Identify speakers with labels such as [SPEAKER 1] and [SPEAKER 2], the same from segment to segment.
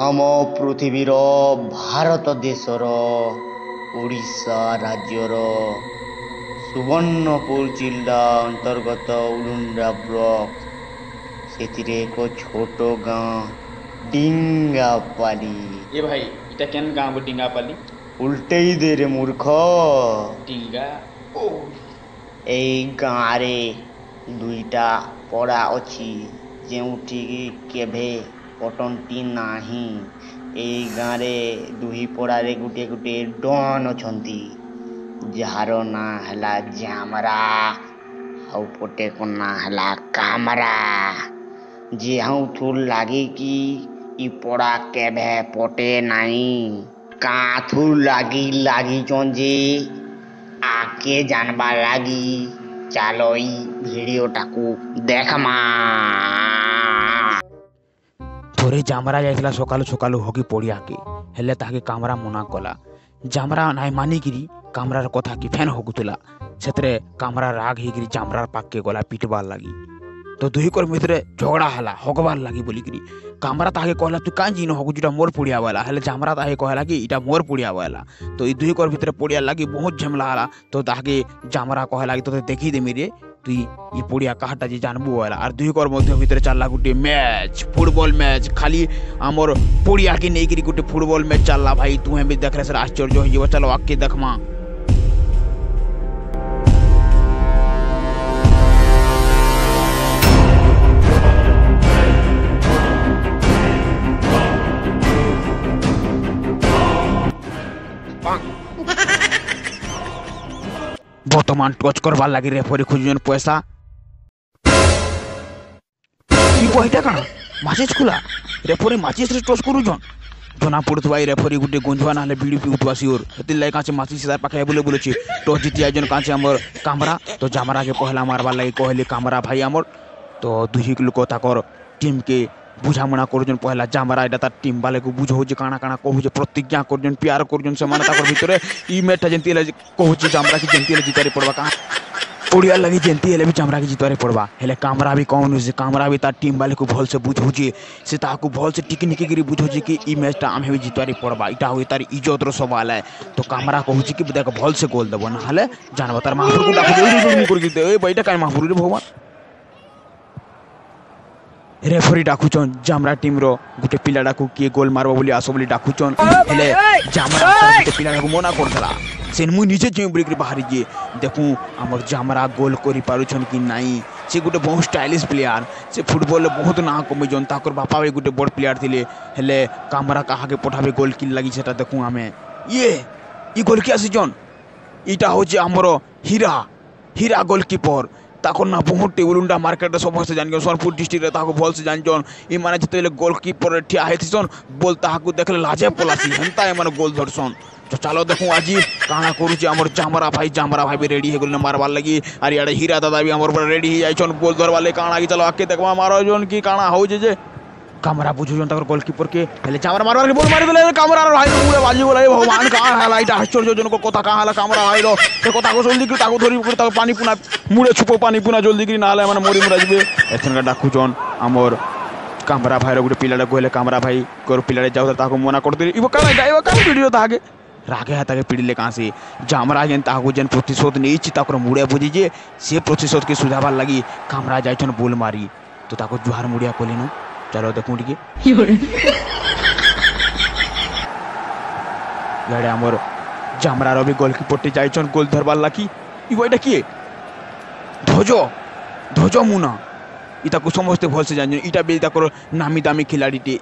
[SPEAKER 1] ଆମ ପୃଥିବୀର ଭାରତ ଦେଶର ଓଡ଼ିଶା ରାଜ୍ୟର ସୁବର୍ଣ୍ଣପୁର ଜିଲ୍ଲା ଅନ୍ତର୍ଗତ ଉଲୁଣ୍ଡା ବ୍ଲକ ସେଥିରେ ଏକ ଛୋଟ ଗାଁ ଡିଙ୍ଗାପାଲି।
[SPEAKER 2] ए भाई इटा केन गाँव डिंगा पाली
[SPEAKER 1] ଉଲଟେଇ ଦେରେ ମୂର୍ଖ।
[SPEAKER 2] डिंगा ओ
[SPEAKER 1] ଏଇ ଗାଁରେ ଦୁଇଟା ପଡ଼ା ଅଛି ଯେଉଁଠିକି କେବେ ପଟନ୍ତି ନାହିଁ। ଏଇ ଗାଁରେ ଦୁଇ ପଡ଼ାରେ ଗୋଟିଏ ଗୋଟିଏ ଡନ୍ ଅଛନ୍ତି ଯାହାର ନାଁ ହେଲା ଜାମରା ଆଉ ପଟେକ ନାଁ ହେଲା କାମରା। ଯେଉଁଠୁ ଲାଗିକି ଇ ପଡ଼ା କେବେ ପଟେ ନାହିଁ। କାଥୁ ଲାଗିଛନ୍ ଯେ ଆକେ ଜାଣବାର୍ ଲାଗି ଚାଲ ଇ ଭିଡ଼ିଓଟାକୁ ଦେଖମା।
[SPEAKER 3] ଥରେ ଜାମରା ଯାଇଥିଲା ସକାଳୁ ସକାଳୁ ହକି ପଡ଼ିଆକେ, ହେଲେ ତାହାକେ କାମରା ମନା କଲା। ଜାମରା ନାଇଁ ମାନିକିରି କାମରାର କଥା କି ଫେନ୍ ହଗୁଥିଲା। ସେଥିରେ କାମରା ରାଗ ହେଇକିରି ଜାମରାର ପାଖକେ ଗଲା ପିଟବାର୍ ଲାଗି। ତ ଦୁହିକର ଭିତରେ ଝଗଡ଼ା ହେଲା ହଗବାର୍ ଲାଗି ବୋଲିକିରି। କାମରା ତାହାକେ କହିଲା ତୁ କାଇଁ ଜିନ ହଗୁଛୁ ଇଟା ମୋର୍ ପଡ଼ିଆ ବୋଇଲା। ହେଲେ ଜାମରା ତାହାକେ କହିଲା କି ଇଟା ମୋର୍ ପଡ଼ିଆ ବୋଇଲା। ତ ଇ ଦୁହିକର ଭିତରେ ପଡ଼ିଆ ଲାଗି ବହୁତ ଝାମେଲା ହେଲା। ତ ତାହାକେ ଜାମରା କହିଲା କି ତୋତେ ଦେଖିଦେମି ରେ তুই ই পড়িয়া কাহাটা যে জানবো বলা। আর দুইকর মধ্যে ভিতরে চাললা গোটে ম্যাচ, ফুটবল ম্যাচ। খালি আমার পড়িয়াকে নেইকিরি গোটে ফুটবল ম্যাচ চাললা ভাই। তুহে भी देखले सर आश्चर्य हो ଯିବ। चलो आके देखमा। বর্তমান টচ করবার লাগি রেফারি খুঁজুন পয়সা। কি বইটা কানা মাচিস খুলা রেফারি মাচিস রে টচ করুছন জনা পড়ুথবা। এই রেফারি গুটে গঞ্জুয়া নাহলে বিড়ি পিউথবা সিওর। হেতির লাগি কাছে মাচিস তার পাখে বলে বলেছি টচ জিতি আইজন কাছে আমার কামরা। তো জামরাকে কহলা মারবার লাগি কহলি কামরা ভাই আমার। তো দুই লোক তাকর টিমকে বুঝামଣା କରୁଛନ୍। ପହଲା ଜାମରା ଏଇଟା ତାର ଟିମ୍ ବାଲେକୁ ବୁଝଉଛି କାଣା କାଣା କହୁଛେ ପ୍ରତିଜ୍ଞା କରୁଛନ୍ ପ୍ୟାର କରୁଛନ୍ ସେମାନେ ତାଙ୍କର ଭିତରେ। ଇ ମ୍ୟାଚଟା ଯେମିତି ହେଲେ କହୁଛି ଜାମରା କି ଯେମିତି ହେଲେ ଜିତାରେ ପଡ଼ବା। କାଁ ପଡ଼ିଆ ଲାଗି ଯେମିତି ହେଲେ ବି ଜାମରା କି ଜିତାରେ ପଡ଼ବା। ହେଲେ କାମରା ବି କଣ ସେ କାମରା ବି ତାର ଟିମ୍ ବାଲେକୁ ଭଲସେ ବୁଝଉଛି। ସେ ତାହାକୁ ଭଲସେ ଟିକି ନିକିକିରି ବୁଝଉଛି କି ଇ ମ୍ୟାଚଟା ଆମେ ବି ଜିତାରେ ପଡ଼ବା। ଇଟା ହଉଛି ତାର ଇଜ୍ଜତର ସବାଲ ହେ। ତ କାମରା କହୁଛି କି ଦେଖ ଭଲସେ ଗୋଲ ଦେବ ନହେଲେ ଜାଣବ ତାର ମାହପୁରକୁ ଡାକୁଛି କରିକି ଦେ ଏ ବଇଟା କାଇଁ ମାହପୁରରେ ଭଗବାନ। ରେଫରି ଡାକୁଛନ୍ ଜାମରା ଟିମ୍ର ଗୋଟେ ପିଲାଟାକୁ କିଏ ଗୋଲ ମାରବ ବୋଲି ଆସ ବୋଲି ଡାକୁଛନ୍। ହେଲେ ଜାମରା ଗୋଟେ ପିଲାଟାକୁ ମନା କରିଦେଲା। ସେ ମୁଇଁ ନିଜେ ଯେଉଁ ବୋଲିକିରି ବାହାରିଛି ଦେଖୁଁ ଆମର ଜାମରା ଗୋଲ କରିପାରୁଛନ୍ କି ନାଇଁ। ସେ ଗୋଟେ ବହୁତ ଷ୍ଟାଇଲିଶ ପ୍ଲେୟାର। ସେ ଫୁଟବଲରେ ବହୁତ ନାଁ କମେଇଛନ୍। ତାଙ୍କର ବାପା ବି ଗୋଟେ ବଡ଼ ପ୍ଲେୟାର ଥିଲେ। ହେଲେ କାମରା କାହାକେ ପଠାବେ ଗୋଲ କି ଲାଗି ସେଟା ଦେଖୁଁ ଆମେ। ଇ ଗୋଲକି ଆସିଛନ୍ ଇଟା ହଉଛି ଆମର ହୀରା ଗୋଲକିପର। ତାକୁ ନା ବହୁତ ଟେବୁଲୁଣ୍ଡା ମାର୍କେଟରେ ସମସ୍ତେ ଜାଣିଛନ୍। ସୋନପୁର ଡିଷ୍ଟ୍ରିକ୍ଟରେ ତାହାକୁ ଭଲସେ ଜାଣିଛନ୍। ଏମାନେ ଯେତେବେଳେ ଗୋଲକିପରରେ ଠିଆ ହେଇଥିସନ୍ ବୋଲ ତାହାକୁ ଦେଖିଲେ ଲାଜେ ପଲାସି ହେନ୍ତା ଏମାନେ ଗୋଲ ଧରସନ୍। ତ ଚାଲ ଦେଖୁଁ ଆଜି କାଣା କରୁଛି ଆମର ଜାମରା ଭାଇ। ଜାମରା ଭାଇ ବି ରେଡ଼ି ହେଇଗଲେ ମାରବାର ଲାଗି। ଆର୍ ଇଆଡ଼େ ହୀରା ଦାଦା ବି ଆମର ପୁରା ରେଡ଼ି ହେଇଯାଇଛନ୍ ଗୋଲ ଧରବାର ଲାଗି। କାଣା କି ଚାଲ ଆଗକେ ଦେଖବା ମାରଜନ୍ କି କାଣା ହଉଛି ଯେ। କାମରା ବୁଝୁଛନ୍ ତାଙ୍କର ଗୋଲକିପରକେ। ହେଲେ ଜାମରା ମାରବାର ବୋଲ ମାରିଦେଲେ କାମରାର ଭାଇ ମୁଣ୍ଡେ ବାଜିଗଲା। ଏ ଭଗବାନ କାଣା ହେଲା ଏଇଟା ଆଶ୍ଚର୍ଯ୍ୟଜନକ କଥା। କାଣା ହେଲା କାମରା ଭାଇର ସେ କଥାକୁ ଜଲ୍ଦି କରି ତାକୁ ଧରି ତାକୁ ପାନି ପୁନା ମୁଡ଼େ ଛୁପ ପାନି ପୁନା ଜଲ୍ଦି କରି ନହେଲେ ଏମାନେ ମରି ମୁରା ଯିବେ। ଏଥରକା ଡାକୁଛନ୍ ଆମର କାମରା ଭାଇର ଗୋଟେ ପିଲାଟାକୁ। ହେଲେ କାମରା ଭାଇ ପିଲାଟେ ଯାଉଥିଲା ତାହାକୁ ମନା କରିଦେଲି। ଇବ କାଣା ପିଡ଼ିବ ତାହାକେ ରାଗେ ତାକେ ପିଡ଼ିଲେ କାଁ ସେ ଜାମରା ଯେନ୍ ତାହାକୁ ଯେନ୍ ପ୍ରତିଶୋଧ ନେଇଛି ତାଙ୍କର ମୁଡ଼େ ବୁଝିଛେ ସେ ପ୍ରତିଶୋଧକେ ସୁଧାବାର ଲାଗି କାମରା ଯାଇଛନ୍ ବୋଲ ମାରି। ତ ତାକୁ ଜୁହାର ମୁଡ଼ିଆ କଲିନ। ଚାଲ ଦେଖୁଁ ଟିକେ ଇଆଡ଼େ ଆମର ଜାମରାର ବି ଗୋଲକିପରଟେ ଯାଇଛନ୍ ଗୋଲ ଧରବାର ଲାଗି। ଇ ବଇଟା କିଏ ଧ୍ୱଜ ମୁନା। ଇ ତାକୁ ସମସ୍ତେ ଭଲସେ ଜାଣିଛନ୍। ଇଟା ବି ତାଙ୍କର ନାମୀ ଦାମୀ ଖିଲାଡ଼ିଟେ।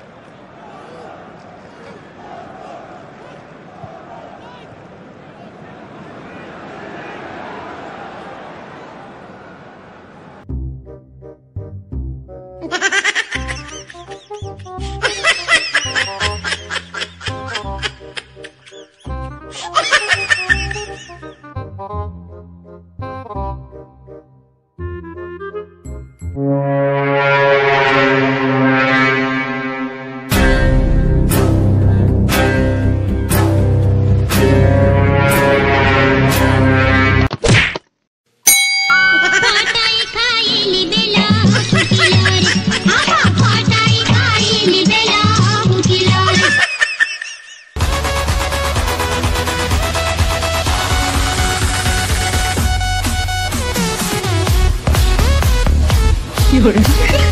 [SPEAKER 4] 有人。